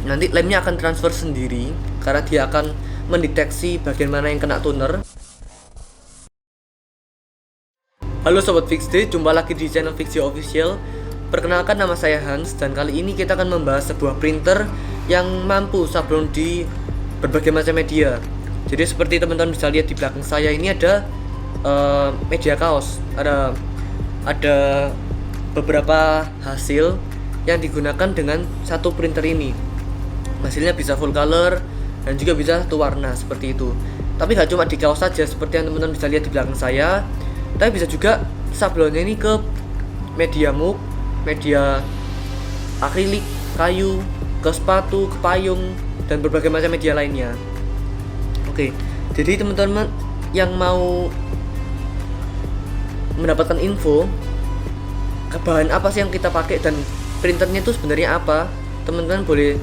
nanti lemnya akan transfer sendiri karena dia akan mendeteksi bagian mana yang kena toner. Halo Sobat Fixd, jumpa lagi di channel Fixd Official. Perkenalkan, nama saya Hans, dan kali ini kita akan membahas sebuah printer yang mampu sablon di berbagai macam media. Jadi seperti teman-teman bisa lihat di belakang saya ini ada media kaos. Ada beberapa hasil yang digunakan dengan satu printer ini. Hasilnya bisa full color dan juga bisa satu warna seperti itu. Tapi gak cuma di kaos saja seperti yang teman-teman bisa lihat di belakang saya, tapi bisa juga sablonnya ini ke media muk, media akrilik, kayu, ke sepatu, ke payung, dan berbagai macam media lainnya. Oke, jadi teman-teman yang mau mendapatkan info bahan apa sih yang kita pakai dan printernya itu sebenarnya apa, teman-teman boleh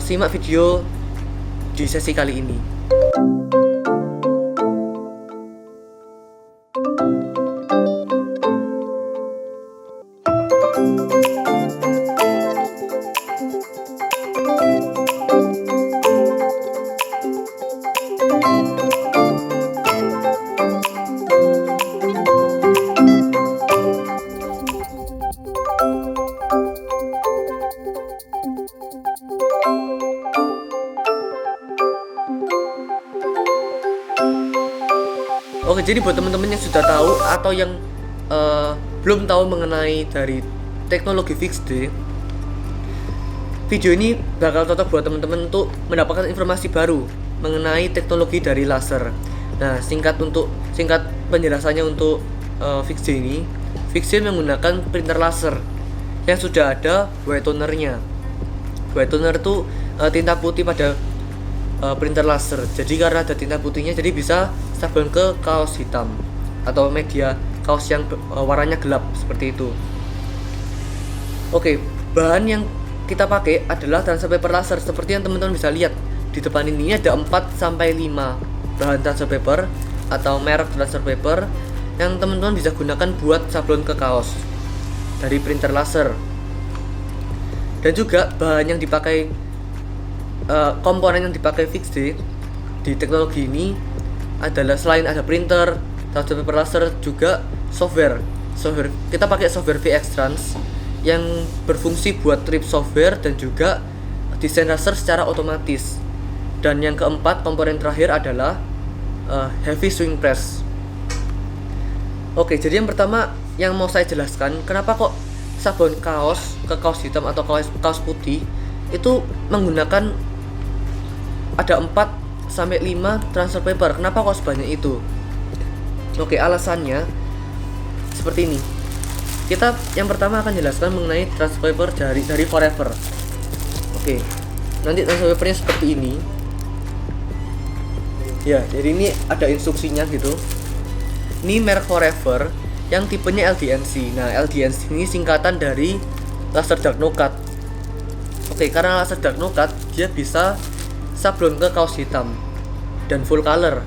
simak video di sesi kali ini. Oke, jadi buat teman-teman yang sudah tahu atau yang belum tahu mengenai dari teknologi Fixd, video ini bakal cocok buat teman-teman untuk mendapatkan informasi baru mengenai teknologi dari laser. Nah, singkat penjelasannya untuk Fixd ini, Fixd menggunakan printer laser yang sudah ada white tonernya. White toner itu tinta putih pada printer laser. Jadi karena ada tinta putihnya, jadi bisa sablon ke kaos hitam atau media kaos yang warnanya gelap seperti itu. Oke, bahan yang kita pakai adalah transfer paper laser. Seperti yang teman-teman bisa lihat di depan ini ada 4-5 bahan transfer paper atau merek transfer paper yang teman-teman bisa gunakan buat sablon ke kaos dari printer laser. Dan juga bahan yang dipakai, komponen yang dipakai Fixd di teknologi ini adalah selain ada printer, transfer paper laser, juga software. Kita pakai software VX Trans yang berfungsi buat trip software dan juga desain laser secara otomatis. Dan yang keempat, komponen terakhir adalah heavy swing press. Oke, jadi yang pertama yang mau saya jelaskan, kenapa kok sablon kaos ke kaos hitam atau kaos putih itu menggunakan ada 4-5 transfer paper. Kenapa kok sebanyak itu? Oke, alasannya seperti ini. Kita yang pertama akan jelaskan mengenai transfer paper dari Forever. Oke, nanti transfer papernya seperti ini. Ya, jadi ini ada instruksinya gitu. Ini merek Forever yang tipenya LDNC. Nah, LDNC ini singkatan dari laser dark no cut. Oke, karena laser dark no cut, dia bisa sablon ke kaos hitam dan full color.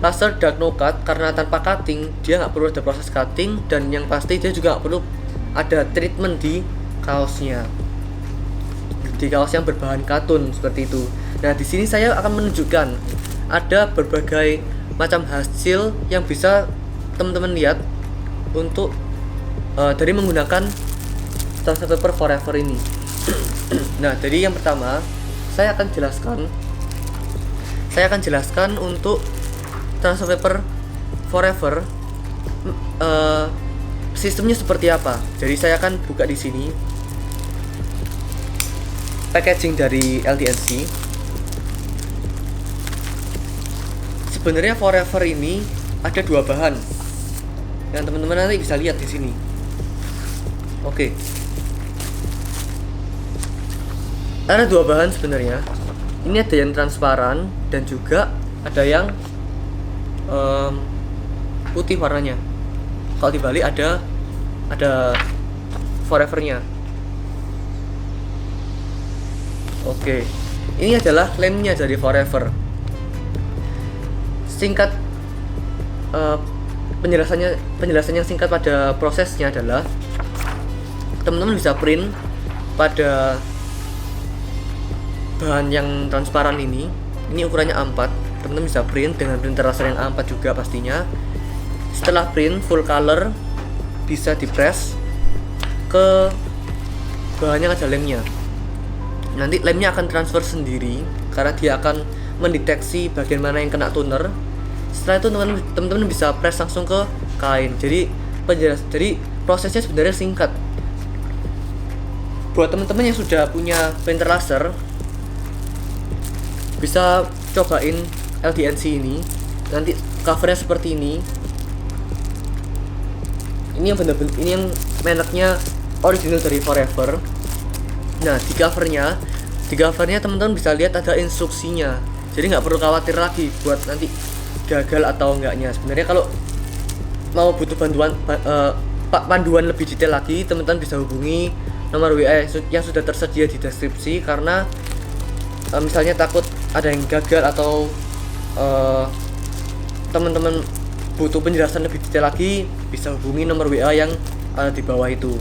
Laser dark no cut karena tanpa cutting, dia nggak perlu ada proses cutting, dan yang pasti dia juga nggak perlu ada treatment di kaosnya, di kaos yang berbahan katun seperti itu. Nah, di sini saya akan menunjukkan ada berbagai macam hasil yang bisa teman-teman lihat untuk dari menggunakan transfer paper Forever ini. Nah, jadi yang pertama saya akan jelaskan untuk transfer paper Forever sistemnya seperti apa. Jadi saya akan buka di sini packaging dari LDNC. Sebenarnya Forever ini ada dua bahan yang teman-teman nanti bisa lihat di sini. Oke, ada dua bahan sebenarnya. Ini ada yang transparan dan juga ada yang putih warnanya. Kalau dibalik ada Forevernya. Oke, ini adalah lemnya dari Forever. Singkat penjelasan yang singkat pada prosesnya adalah teman-teman bisa print pada bahan yang transparan ini ukurannya A4. Teman-teman bisa print dengan printer laser yang A4 juga pastinya. Setelah print full color, bisa di-press ke bahannya, ada lemnya. Nanti lemnya akan transfer sendiri karena dia akan mendeteksi bagian mana yang kena toner. Setelah itu teman-teman bisa press langsung ke kain. Jadi prosesnya sebenarnya singkat. Buat teman-teman yang sudah punya printer laser, bisa cobain LDNC ini. Nanti covernya seperti ini. Ini yang mereknya original dari Forever. Nah, di covernya teman-teman bisa lihat ada instruksinya. Jadi nggak perlu khawatir lagi buat nanti gagal atau enggaknya. Sebenarnya kalau mau butuh panduan lebih detail lagi, teman-teman bisa hubungi nomor WA yang sudah tersedia di deskripsi. Karena misalnya takut ada yang gagal atau teman-teman butuh penjelasan lebih detail lagi, bisa hubungi nomor WA yang ada di bawah itu.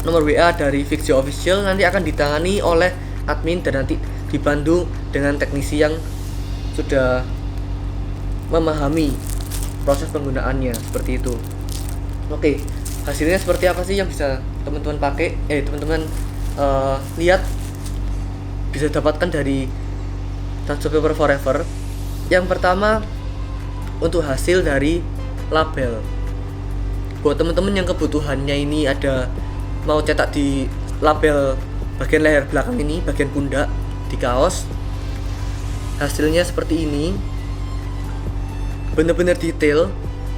Nomor WA dari Vixio Official nanti akan ditangani oleh admin dan nanti dibantu dengan teknisi yang sudah memahami proses penggunaannya, seperti itu. Oke, hasilnya seperti apa sih yang bisa teman-teman pakai? Teman-teman lihat, bisa dapatkan dari Transfer Paper Forever. Yang pertama, untuk hasil dari label. Buat teman-teman yang kebutuhannya ini ada mau cetak di label bagian leher belakang ini, bagian pundak di kaos, hasilnya seperti ini. Bener-bener detail,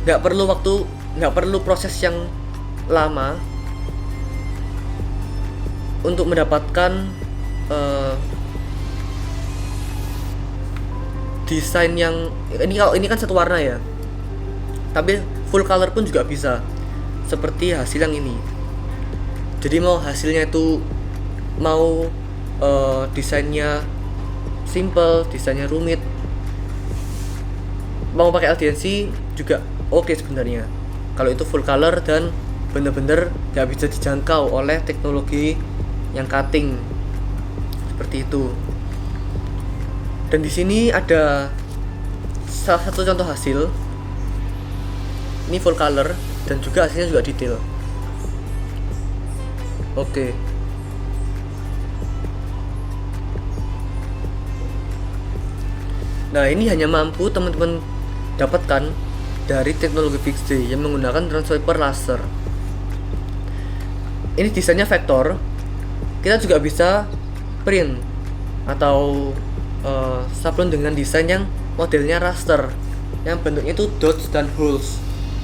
nggak perlu proses yang lama untuk mendapatkan desain yang ini kan satu warna ya, tapi full color pun juga bisa, seperti hasil yang ini. Jadi mau hasilnya itu mau desainnya simple, desainnya rumit, mau pakai LDNC juga oke sebenarnya. Kalau itu full color dan bener-bener gak bisa dijangkau oleh teknologi yang cutting, seperti itu. Dan di sini ada salah satu contoh hasil. Ini full color dan juga hasilnya juga detail. Oke. Nah, ini hanya mampu teman-teman dapatkan dari teknologi Fix-D yang menggunakan transfer paper laser. Ini desainnya vektor. Kita juga bisa print atau sablon dengan desain yang modelnya raster, yang bentuknya itu dots dan holes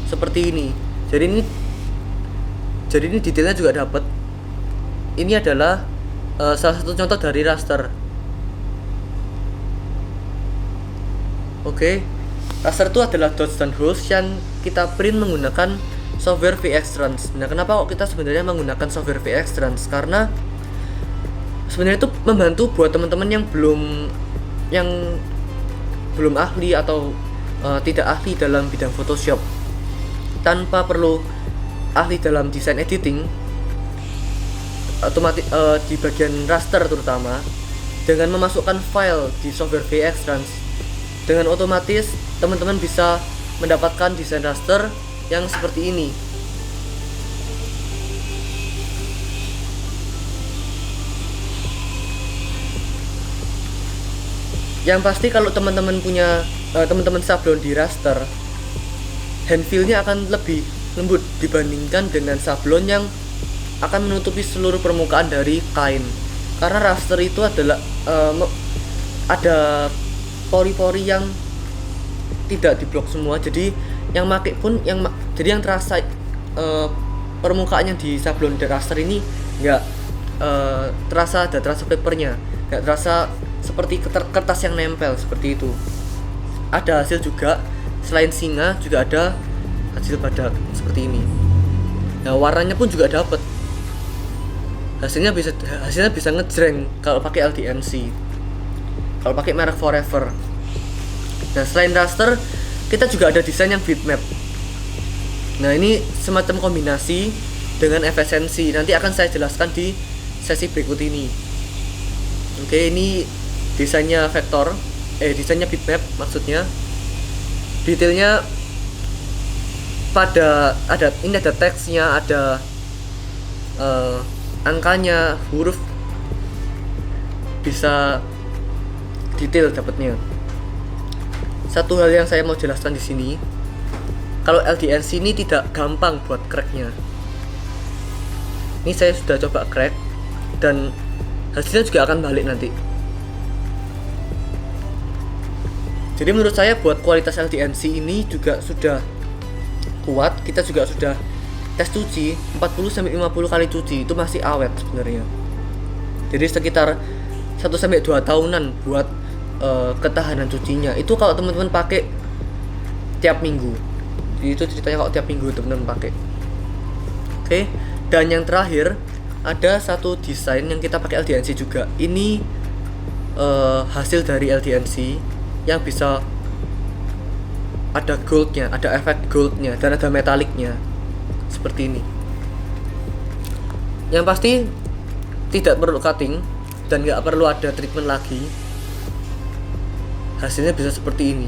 seperti ini. Jadi ini detailnya juga dapat. Ini adalah salah satu contoh dari raster. Oke. Raster itu adalah dots dan holes yang kita print menggunakan software VX Trans. Nah, kenapa kok kita sebenarnya menggunakan software VX Trans? Karena sebenarnya itu membantu buat teman-teman yang belum ahli atau tidak ahli dalam bidang Photoshop, tanpa perlu ahli dalam desain editing, otomatis di bagian raster terutama, dengan memasukkan file di software VX Trans, dengan otomatis teman-teman bisa mendapatkan desain raster yang seperti ini. Yang pasti kalau teman-teman punya teman-teman sablon di raster, hand feel-nya akan lebih lembut dibandingkan dengan sablon yang akan menutupi seluruh permukaan dari kain. Karena raster itu adalah ada pori-pori yang tidak diblok semua, jadi yang make pun jadi yang terasa permukaan yang di sablon raster ini nggak terasa ada transfer papernya, nggak terasa seperti kertas yang nempel seperti itu. Ada hasil juga, selain singa juga ada hasil badak seperti ini. Nah, warnanya pun juga dapat. Hasilnya bisa ngejreng kalau pakai LDNC, kalau pakai merek Forever. Nah, selain raster, kita juga ada desain yang bitmap. Nah, ini semacam kombinasi dengan efisiensi. Nanti akan saya jelaskan di sesi berikut ini. Oke, ini desainnya vektor, desainnya bitmap maksudnya. Detailnya ini ada teksnya, ada angkanya, huruf, bisa detail dapatnya. Satu hal yang saya mau jelaskan di sini, kalau LDNC ini tidak gampang buat cracknya. Ini saya sudah coba crack dan hasilnya juga akan balik nanti. Jadi menurut saya buat kualitas LDNC ini juga sudah kuat. Kita juga sudah tes cuci 40-50 kali cuci, itu masih awet sebenarnya. Jadi sekitar 1-2 tahunan buat ketahanan cucinya. Itu kalau teman-teman pakai tiap minggu. Jadi itu ceritanya kalau tiap minggu teman-teman pakai. Oke. Dan yang terakhir, ada satu desain yang kita pakai LDNC juga. Ini hasil dari LDNC yang bisa ada goldnya, ada efek goldnya, dan ada metaliknya seperti ini. Yang pasti tidak perlu cutting dan nggak perlu ada treatment lagi. Hasilnya bisa seperti ini.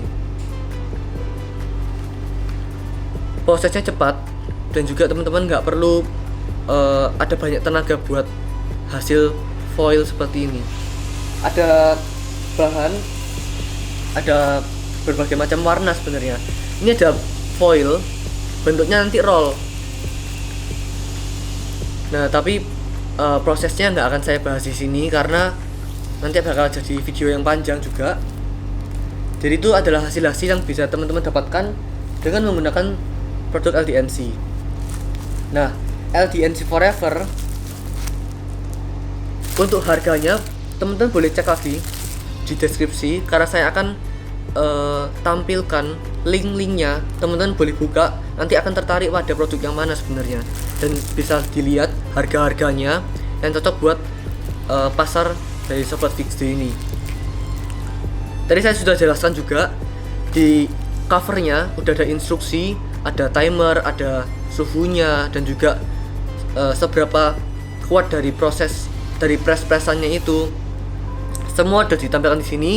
Prosesnya cepat dan juga teman-teman nggak perlu ada banyak tenaga buat hasil foil seperti ini. Ada bahan, ada berbagai macam warna sebenarnya. Ini ada foil, bentuknya nanti roll. Nah, tapi prosesnya nggak akan saya bahas di sini karena nanti bakal jadi video yang panjang juga. Jadi itu adalah hasil-hasil yang bisa teman-teman dapatkan dengan menggunakan produk LDNC. Nah, LDNC Forever untuk harganya teman-teman boleh cek lagi di deskripsi karena saya akan tampilkan link-linknya. Teman-teman boleh buka, nanti akan tertarik pada produk yang mana sebenarnya dan bisa dilihat harga-harganya yang cocok buat pasar dari Sobat Fixd ini. Tadi saya sudah jelaskan juga di covernya udah ada instruksi, ada timer, ada suhunya, dan juga seberapa kuat dari proses dari press-pressannya itu. Semua sudah ditampilkan di sini.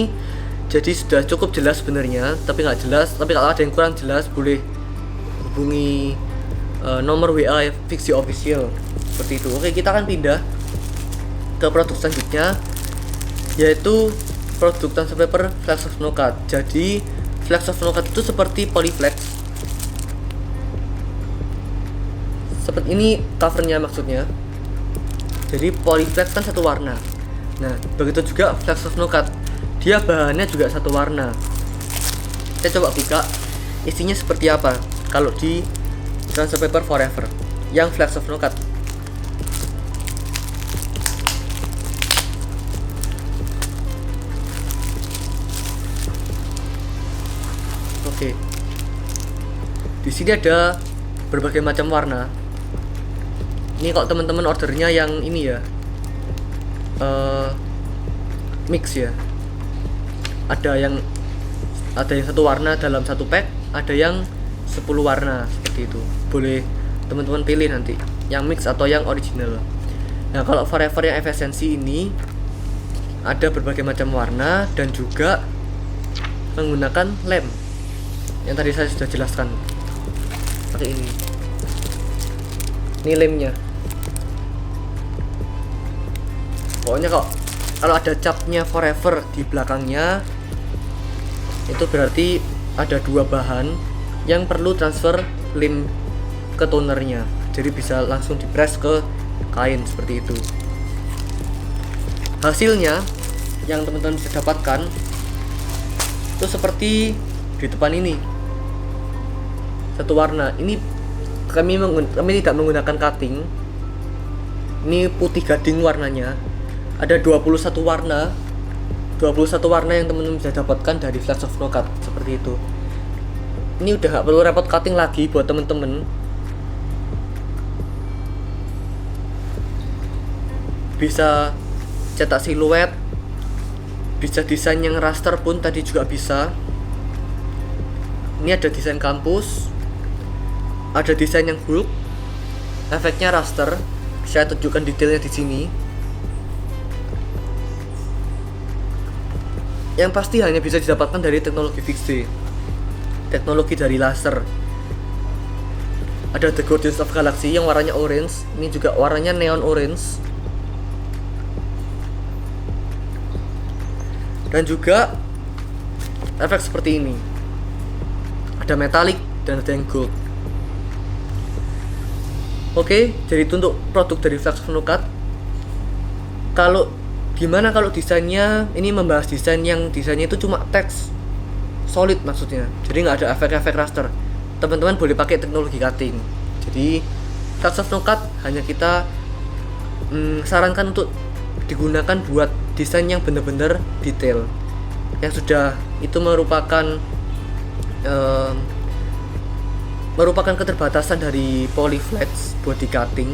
Jadi sudah cukup jelas sebenarnya, tapi nggak jelas. Tapi kalau ada yang kurang jelas boleh hubungi nomor WA Fixd Official seperti itu. Oke, kita akan pindah ke produk selanjutnya, yaitu produk transfer paper Flex of Knockout. Jadi Flex of Knockout itu seperti Polyflex. Seperti ini covernya maksudnya. Jadi Polyflex kan satu warna. Nah, begitu juga Flex of Knockout. Dia bahannya juga satu warna. Saya coba buka isinya seperti apa kalau di Transfer Paper Forever yang Flex of Knockout. Oke. Di sini ada berbagai macam warna. Ini kalau teman-teman ordernya yang ini ya, mix ya. Ada yang satu warna dalam satu pack, ada yang 10 warna seperti itu. Boleh teman-teman pilih nanti yang mix atau yang original. Nah, kalau Forever yang efisiensi ini ada berbagai macam warna dan juga menggunakan lem yang tadi saya sudah jelaskan. Seperti ini. Ini lemnya. Pokoknya kalau ada capnya Forever di belakangnya, itu berarti ada dua bahan yang perlu transfer lem ke tonernya. Jadi bisa langsung dipres ke kain seperti itu. Hasilnya yang teman-teman bisa dapatkan itu seperti di depan ini. Satu warna. Ini kami tidak menggunakan cutting. Ini putih gading warnanya. Ada 21 warna. 21 warna yang teman-teman bisa dapatkan dari Flex of Knockout seperti itu. Ini udah gak perlu repot cutting lagi buat teman-teman. Bisa cetak siluet, bisa desain yang raster pun tadi juga bisa. Ini ada desain kampus, ada desain yang Hulk, efeknya raster. Saya tunjukkan detailnya di sini. yang pasti hanya bisa didapatkan dari teknologi fixed, teknologi dari laser. Ada The Guardians of Galaxy yang warnanya orange, ini juga warnanya neon orange. Dan juga efek seperti ini. Ada metallic dan ada yang gold. Oke, jadi itu untuk produk dari Flux of No-Cut. Kalau gimana kalau desainnya, ini membahas desain yang desainnya itu cuma teks solid maksudnya, jadi nggak ada efek-efek raster. Teman-teman boleh pakai teknologi cutting. Jadi Flux of No-Cut hanya kita sarankan untuk digunakan buat desain yang benar-benar detail, yang sudah itu merupakan keterbatasan dari Polyflex buat di cutting.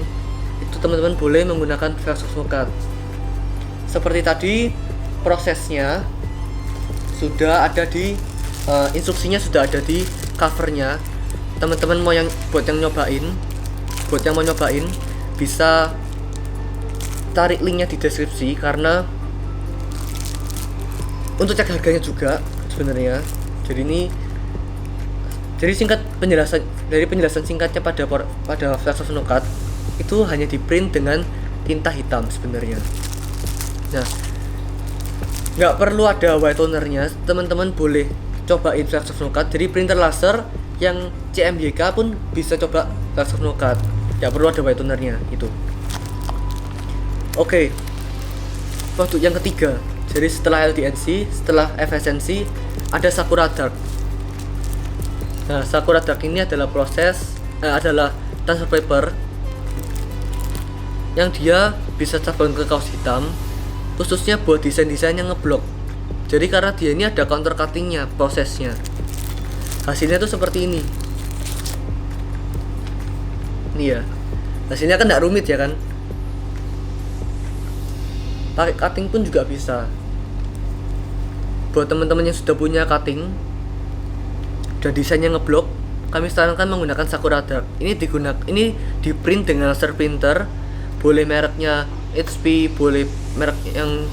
Itu teman-teman boleh menggunakan Flux of No-Cut. Seperti tadi, prosesnya sudah ada di instruksinya sudah ada di covernya. Teman-teman buat yang mau nyobain bisa tarik linknya di deskripsi, karena untuk cek harganya juga sebenarnya. Jadi singkat penjelasan singkatnya pada Flux of No-Cut itu hanya di print dengan tinta hitam sebenarnya. Nah, nggak perlu ada white tonernya, teman-teman boleh cobain Flux of No-Cut. Jadi printer laser yang CMYK pun bisa coba Flux of No-Cut, nggak perlu ada white tonernya itu. Oke, produk yang ketiga. Jadi setelah LDNC, setelah FSNC, ada Sakura Dark. Nah, Sakura Dark ini adalah adalah transfer paper yang dia bisa cabang ke kaos hitam, khususnya buat desain-desain yang ngeblok. Jadi karena dia ini ada counter cuttingnya, prosesnya. Hasilnya tuh seperti ini. Ini ya. Hasilnya kan nggak rumit ya kan. Pakai cutting pun juga bisa. Buat teman-teman yang sudah punya cutting dan desainnya ngeblok, kami sarankan menggunakan Sakura Dark. Ini di print dengan laser printer. Boleh mereknya HP, boleh merek yang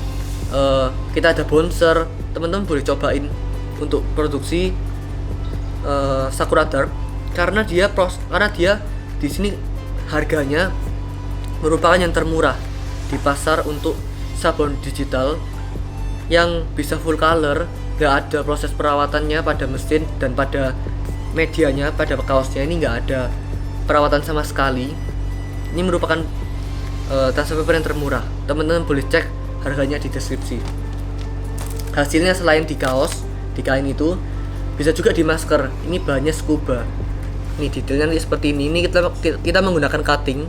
kita ada Bonser. Teman-teman boleh cobain untuk produksi Sakura Dark, karena dia di sini harganya merupakan yang termurah di pasar untuk sabun digital yang bisa full color, nggak ada proses perawatannya pada mesin dan pada medianya, pada kaosnya ini nggak ada perawatan sama sekali. Ini merupakan transfer paper yang termurah. Teman-teman boleh cek harganya di deskripsi. Hasilnya selain di kaos, di kain itu, bisa juga di masker. Ini bahannya scuba. Ini detailnya seperti ini. Ini kita menggunakan cutting.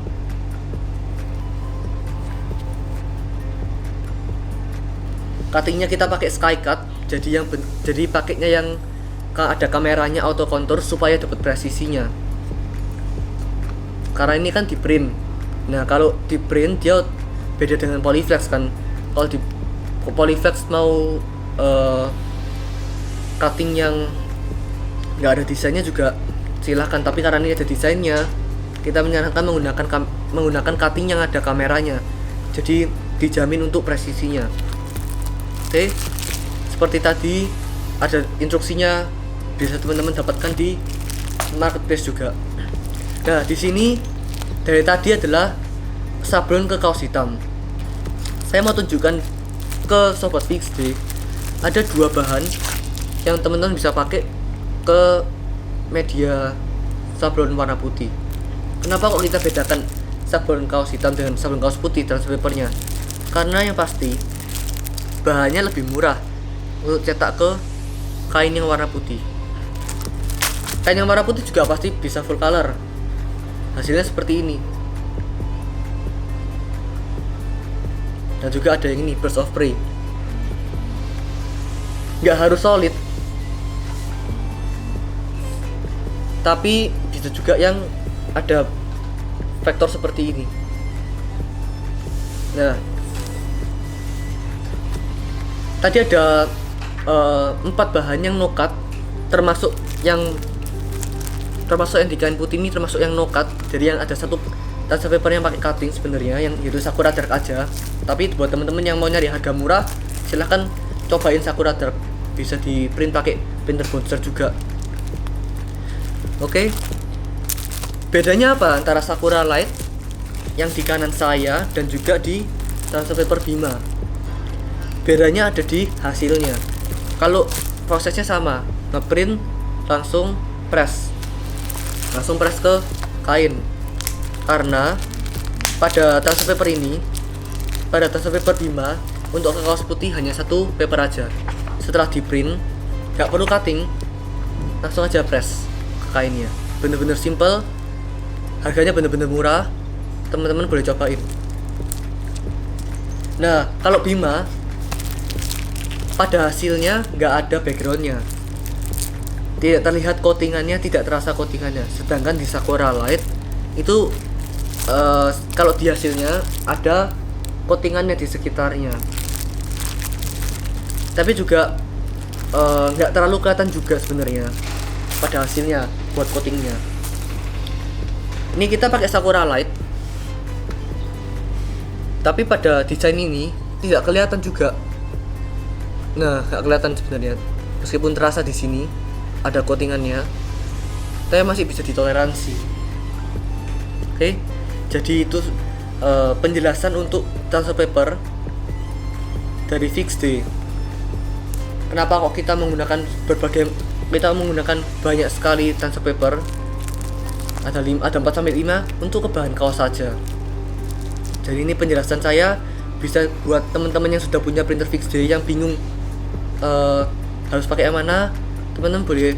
Cuttingnya kita pakai sky cut. Jadi pakainya yang ada kameranya auto contour supaya dapat presisinya. Karena ini kan di print. Nah, kalau di print dia beda dengan Polyflex kan. Kalau di Polyflex mau cutting yang nggak ada desainnya juga silahkan, tapi karena ini ada desainnya, kita menyarankan menggunakan cutting yang ada kameranya, jadi dijamin untuk presisinya. Oke, seperti tadi ada instruksinya, bisa teman-teman dapatkan di marketplace juga. Nah, di sini dari tadi adalah sablon ke kaos hitam. Saya mau tunjukkan ke Sobat Fixd, ada dua bahan yang teman-teman bisa pakai ke media sablon warna putih. Kenapa kok kita bedakan sablon kaos hitam dengan sablon kaos putih transfer papernya? Karena yang pasti bahannya lebih murah untuk cetak ke kain yang warna putih. Kain yang warna putih juga pasti bisa full color. Hasilnya seperti ini. Dan juga ada yang ini, Birds of Prey. Nggak harus solid, tapi bisa juga yang ada vektor seperti ini. Nah, tadi ada 4 bahan yang no cut, termasuk yang di kain putih ini, termasuk yang no cut. Jadi yang ada satu transfer paper yang pakai cutting sebenarnya, yang yaitu Sakura Dark aja. Tapi buat teman-teman yang mau nyari harga murah, silahkan cobain Sakura Dark, bisa di print pakai printer Bonser juga. Oke. Bedanya apa antara Sakura Lite yang di kanan saya dan juga di transfer paper Bima? Bedanya ada di hasilnya. Kalau prosesnya sama, ngeprint langsung press ke kain. Karena pada transfer paper ini, pada transfer paper Bima, untuk ke kaos putih hanya satu paper aja. Setelah di print, gak perlu cutting, langsung aja press ke kainnya. Bener-bener simple, harganya bener-bener murah, teman-teman boleh cobain. Nah, kalau Bima, pada hasilnya nggak ada backgroundnya, tidak terlihat coatingannya, tidak terasa coatingannya. Sedangkan di Sakura Lite itu kalau di hasilnya ada coatingannya di sekitarnya, tapi juga nggak terlalu kelihatan juga sebenarnya pada hasilnya buat coatingnya. Ini kita pakai Sakura Lite, tapi pada desain ini tidak kelihatan juga. Nah, nggak kelihatan sebenarnya, meskipun terasa di sini ada coatingannya, tapi masih bisa ditoleransi. Oke, jadi itu penjelasan untuk transfer paper dari Fixed. Kenapa kok kita menggunakan banyak sekali transfer paper? Ada 4 sampai 5 untuk ke bahan kaos saja. Jadi ini penjelasan saya, bisa buat teman-teman yang sudah punya printer Fixed yang bingung harus pakai yang mana. Teman-teman boleh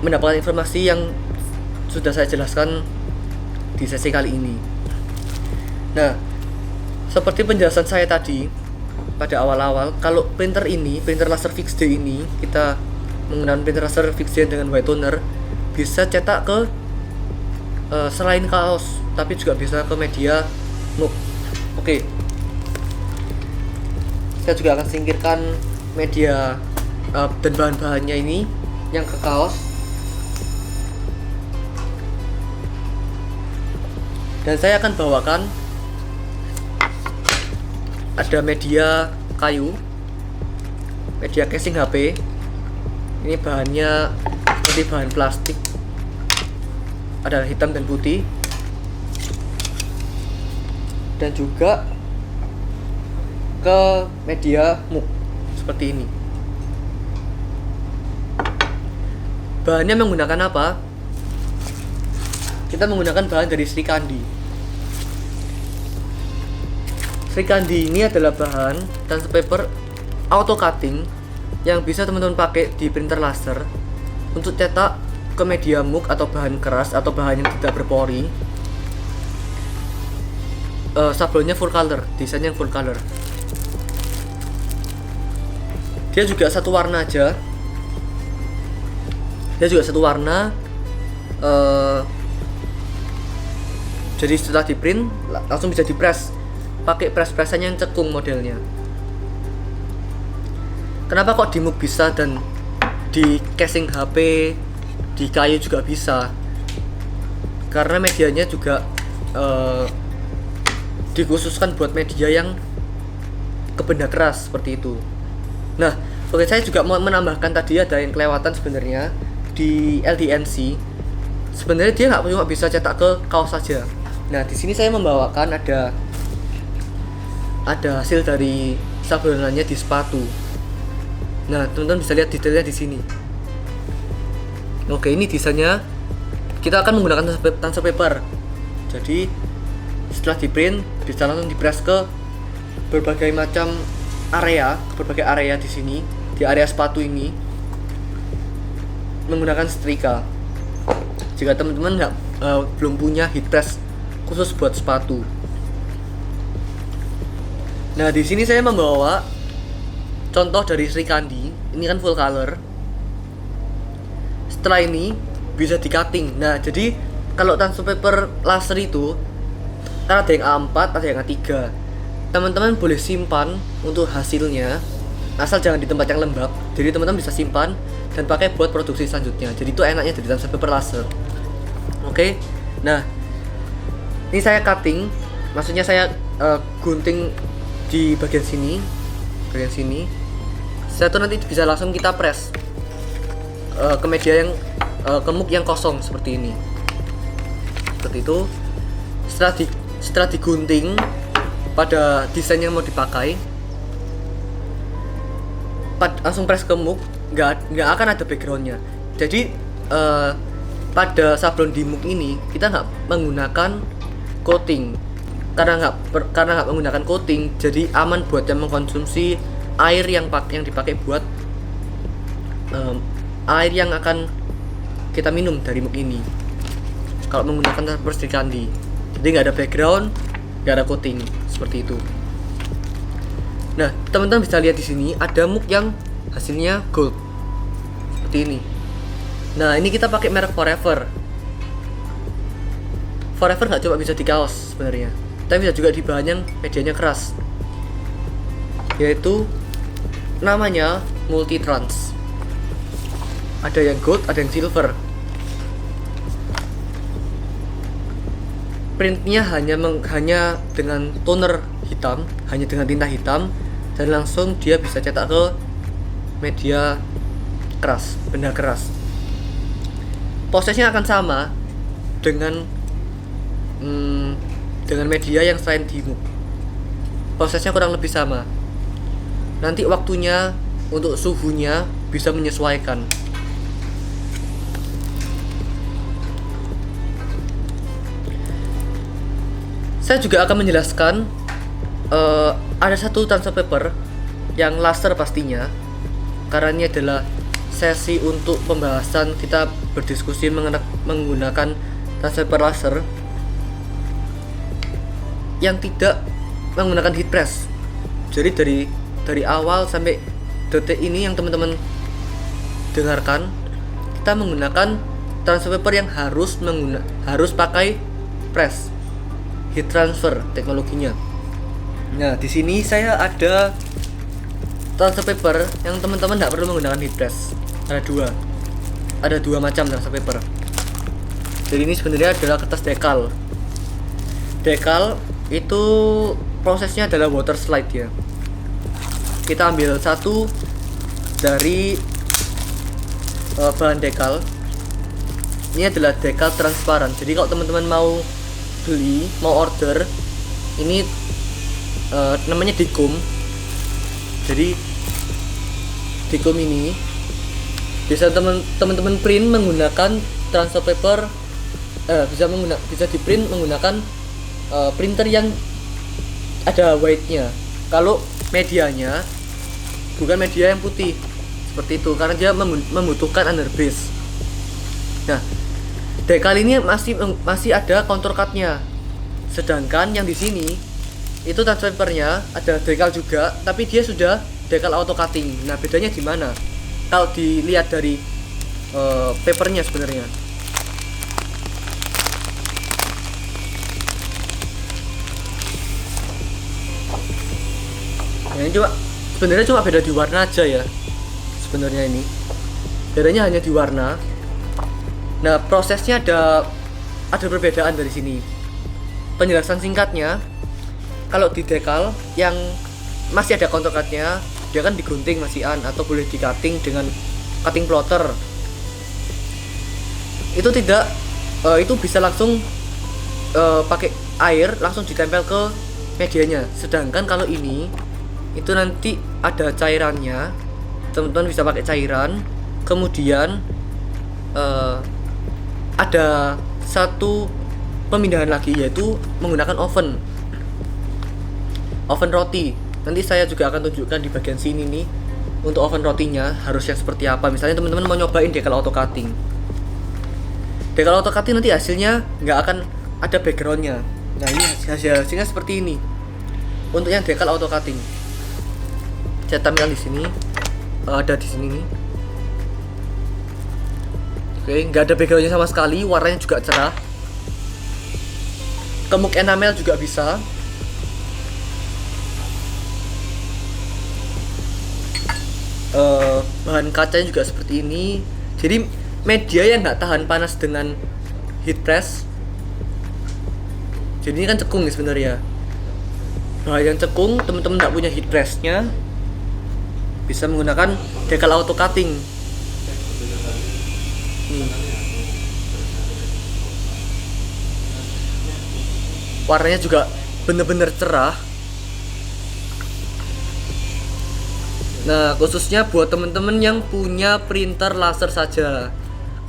mendapatkan informasi yang sudah saya jelaskan di sesi kali ini. Nah, seperti penjelasan saya tadi pada awal-awal, kalau printer laser Fixed ini, kita menggunakan printer laser Fixed dengan white toner, bisa cetak ke selain kaos, tapi juga bisa ke media mug. Oke. Saya juga akan singkirkan media dan bahan-bahannya ini yang ke kaos. Dan saya akan bawakan ada media kayu, media casing HP. Ini bahannya seperti bahan plastik, ada hitam dan putih, dan juga ke media mug seperti ini. Bahannya menggunakan apa? Kita menggunakan bahan dari Sri Kandi. Sri Kandi ini adalah bahan transfer paper auto cutting yang bisa teman-teman pakai di printer laser untuk cetak ke media mug atau bahan keras atau bahan yang tidak berpori. Sablonnya full color, desainnya full color. Dia juga satu warna aja. Jadi setelah di print langsung bisa di press pakai press-pressan yang cekung modelnya. Kenapa kok di mug bisa dan di casing HP, di kayu juga bisa? Karena medianya juga dikhususkan buat media yang kebenda keras seperti itu. Nah, oke, saya juga mau menambahkan, tadi ada yang kelewatan sebenarnya di LDNC. Sebenarnya dia nggak cuma bisa cetak ke kaos saja. Nah, di sini saya membawakan ada hasil dari sablonannya di sepatu. Nah, teman-teman bisa lihat detailnya di sini. Oke, ini desainnya. Kita akan menggunakan transfer paper. Jadi setelah di print bisa langsung di press ke berbagai macam area, di sini, di area sepatu ini menggunakan setrika. Jika teman-teman belum punya heat press khusus buat sepatu. Nah, di sini saya membawa contoh dari Sri Kandi. Ini kan full color. Setelah ini bisa di cutting. Nah, jadi kalau transfer paper laser itu kan ada yang A4, ada yang A3. Teman-teman boleh simpan untuk hasilnya, asal jangan di tempat yang lembab. Jadi teman-teman bisa simpan dan pakai buat produksi selanjutnya. Jadi itu enaknya dari transfer paper laser. Oke. Nah, ini saya cutting, maksudnya saya gunting di bagian sini. Setelah itu nanti bisa langsung kita press ke media yang ke muk yang kosong seperti ini. Seperti itu. Setelah digunting pada desain yang mau dipakai, langsung press ke muk, nggak akan ada backgroundnya. Jadi pada sablon di muk ini kita nggak menggunakan coating, karena nggak menggunakan coating, jadi aman buat yang mengkonsumsi air yang dipakai buat air yang akan kita minum dari muk ini. Kalau menggunakan transfer stick kandi, jadi nggak ada background, nggak ada coating seperti itu. Nah, teman-teman bisa lihat di sini ada muk yang hasilnya gold seperti ini. Nah, ini kita pakai merek Forever. Forever nggak cuma bisa di kaos sebenarnya, tapi bisa juga di bahan yang medianya keras, yaitu namanya Multitrans. Ada yang gold, ada yang silver. Printnya hanya dengan toner hitam, hanya dengan tinta hitam, dan langsung dia bisa cetak ke media keras, benda keras. Prosesnya akan sama dengan media yang selain di muk. Prosesnya kurang lebih sama. Nanti waktunya untuk suhunya bisa menyesuaikan. Saya juga akan menjelaskan ada satu transfer paper yang laser pastinya, karena ini adalah sesi untuk pembahasan kita berdiskusi menggunakan transfer paper laser yang tidak menggunakan heat press. Jadi dari awal sampai detik ini yang teman-teman dengarkan, kita menggunakan transfer paper yang harus pakai press, heat transfer teknologinya. Nah, di sini saya ada transfer paper yang teman-teman tidak perlu menggunakan heat press. Ada dua macam transfer paper. Jadi ini sebenarnya adalah kertas dekal. Dekal itu prosesnya adalah water slide ya. Kita ambil satu dari bahan dekal. Ini adalah dekal transparan. Jadi kalau teman-teman mau order, ini namanya dikum. Jadi dikum ini bisa teman-teman print menggunakan transfer paper, bisa di print menggunakan printer yang ada white-nya. Kalau medianya bukan media yang putih seperti itu, karena dia membutuhkan underbase. Nah, dekal ini masih ada contour cut-nya. Sedangkan yang di sini itu transfer papernya ada dekal juga, tapi dia sudah dekal auto cutting. Nah, bedanya di mana? Kalau dilihat dari papernya sebenarnya. Nah, ini sebenarnya cuma beda di warna aja ya. Sebenarnya ini bedanya hanya di warna. Nah, prosesnya ada perbedaan dari sini. Penjelasan singkatnya, kalau di dekal yang masih ada contour cut-nya, dia kan digunting masihan atau boleh di cutting dengan cutting plotter. Itu tidak, itu bisa langsung pakai air langsung ditempel ke medianya. Sedangkan kalau ini itu nanti ada cairannya, teman-teman bisa pakai cairan. Kemudian ada satu pemindahan lagi, yaitu menggunakan oven roti. Nanti saya juga akan tunjukkan di bagian sini nih, untuk oven rotinya harus yang seperti apa. Misalnya teman-teman mau nyobain dekal auto cutting. Dekal auto cutting nanti hasilnya nggak akan ada backgroundnya. Nah, ini hasilnya seperti ini untuk yang dekal auto cutting. Saya tampilkan di sini, ada di sini nih. Oke, nggak ada backgroundnya sama sekali, warnanya juga cerah. Kemuk enamel juga bisa. Bahan kacanya juga seperti ini. Jadi media yang nggak tahan panas dengan heat press. Jadi ini kan cekung nih sebenarnya. Bahan yang cekung, teman-teman nggak punya heat pressnya, bisa menggunakan decal auto cutting. Nih. Warnanya juga bener-bener cerah. Nah, khususnya buat temen-temen yang punya printer laser saja.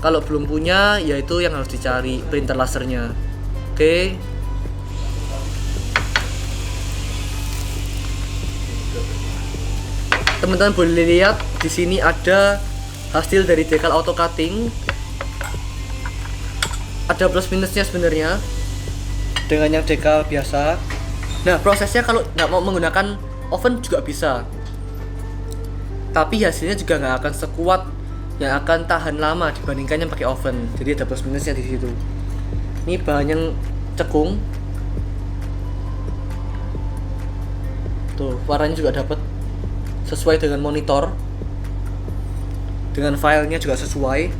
Kalau belum punya, yaitu yang harus dicari printer lasernya. Oke. Teman-teman boleh lihat di sini ada hasil dari decal auto cutting. Ada plus minusnya sebenarnya dengan yang decal biasa. Nah, prosesnya kalau nggak mau menggunakan oven juga bisa, tapi hasilnya juga nggak akan sekuat yang akan tahan lama dibandingkan yang pakai oven. Jadi ada plus minusnya di situ. Ini bahan yang cekung. Tuh, warnanya juga dapat sesuai dengan monitor. Dengan filenya juga sesuai.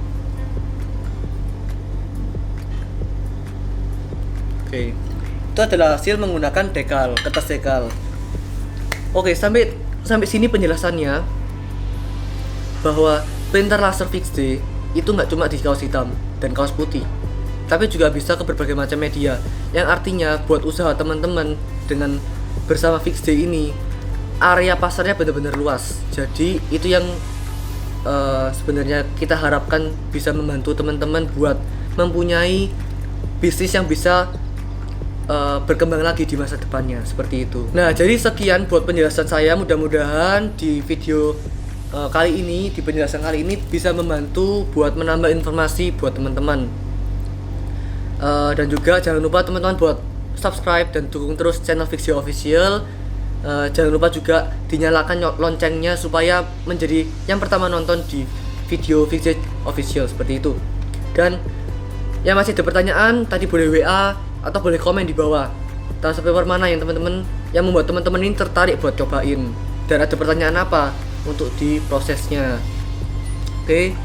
Oke. Itu adalah hasil menggunakan decal, kertas decal. Oke, sampai sini penjelasannya bahwa printer laser fixed itu nggak cuma di kaos hitam dan kaos putih, tapi juga bisa ke berbagai macam media. Yang artinya buat usaha teman-teman dengan bersama fixed ini, area pasarnya benar-benar luas. Jadi itu yang sebenarnya kita harapkan bisa membantu teman-teman buat mempunyai bisnis yang bisa berkembang lagi di masa depannya, seperti itu. Nah, jadi sekian buat penjelasan saya. Mudah-mudahan di video kali ini, di penjelasan kali ini bisa membantu buat menambah informasi buat teman-teman. Dan juga jangan lupa teman-teman buat subscribe dan dukung terus channel Fixie Official. Jangan lupa juga dinyalakan loncengnya supaya menjadi yang pertama nonton di video Fixie Official, seperti itu. Dan yang masih ada pertanyaan, tadi boleh WA atau boleh komen di bawah. Transpaper mana yang teman-teman yang membuat teman-teman ini tertarik buat cobain, dan ada pertanyaan apa untuk di prosesnya. Oke.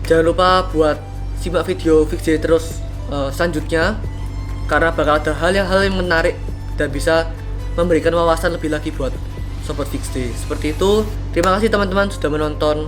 Jangan lupa buat simak video Fixie terus selanjutnya, karena bakal ada hal-hal yang menarik dan bisa memberikan wawasan lebih lagi buat sobat Fixie. Seperti itu. Terima kasih teman-teman sudah menonton.